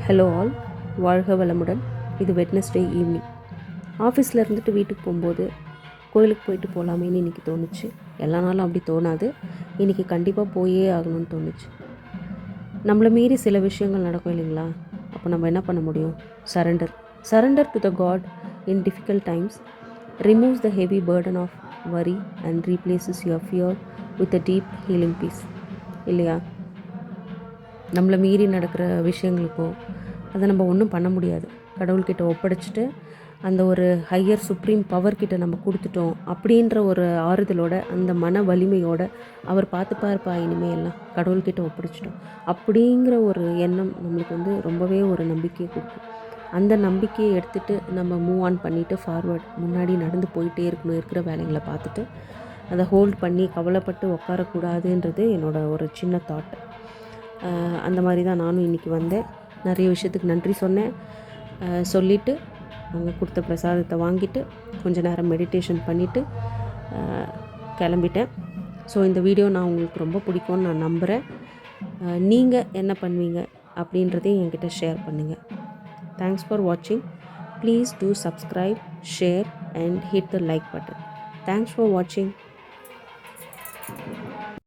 Hello all, வாழ்க வளமுடன். இது வெட்னஸ்டே ஈவினிங். ஆஃபீஸில் இருந்துட்டு வீட்டுக்கு போகும்போது கோயிலுக்கு போயிட்டு போகலாமேன்னு இன்றைக்கி தோணுச்சு. எல்லா நாளும் அப்படி தோணாது, இன்றைக்கி கண்டிப்பாக போயே ஆகணும்னு தோணுச்சு. நம்மளை மீறி சில விஷயங்கள் நடக்கும் இல்லைங்களா? அப்போ நம்ம என்ன பண்ண முடியும்? Surrender to the god in difficult times removes the heavy burden of worry and replaces your fear with a deep healing peace. இல்லையா? நம்மளை மீறி நடக்கிற விஷயங்களுக்கோ அதை நம்ம ஒன்றும் பண்ண முடியாது. கடவுள்கிட்ட ஒப்படைச்சிட்டு அந்த ஒரு ஹையர் சுப்ரீம் பவர்கிட்ட நம்ம கொடுத்துட்டோம் அப்படின்ற ஒரு ஆறுதலோட, அந்த மன வலிமையோடு அவர் பார்த்துப்பார்ப்பா இனிமேல் எல்லாம் கடவுள்கிட்ட ஒப்படைச்சிட்டோம் அப்படிங்கிற ஒரு எண்ணம் நம்மளுக்கு ரொம்பவே ஒரு நம்பிக்கையை கொடுக்கும். அந்த நம்பிக்கையை எடுத்துகிட்டு நம்ம மூவ் ஆன் பண்ணிவிட்டு ஃபார்வர்ட் முன்னாடி நடந்து போயிட்டே இருக்கணும். இருக்கிற வேலைகளை பார்த்துட்டு அதை ஹோல்ட் பண்ணி கவலைப்பட்டு உட்காரக்கூடாதுன்றது என்னோடய ஒரு சின்ன தாட். அந்த மாதிரி தான் நானும் இன்றைக்கி வந்தேன். நிறைய விஷயத்துக்கு நன்றி சொன்னேன். சொல்லிவிட்டு அவங்க கொடுத்த பிரசாதத்தை வாங்கிட்டு கொஞ்சம் நேரம் மெடிடேஷன் பண்ணிவிட்டு கிளம்பிட்டேன். ஸோ இந்த வீடியோ உங்களுக்கு ரொம்ப பிடிக்கும்னு நான் நம்புகிறேன். நீங்கள் என்ன பண்ணுவீங்க அப்படின்றதையும் என்கிட்ட ஷேர் பண்ணுங்கள். தேங்க்ஸ் ஃபார் வாட்சிங். Please do subscribe, share and hit the like button. Thanks for வாட்சிங்.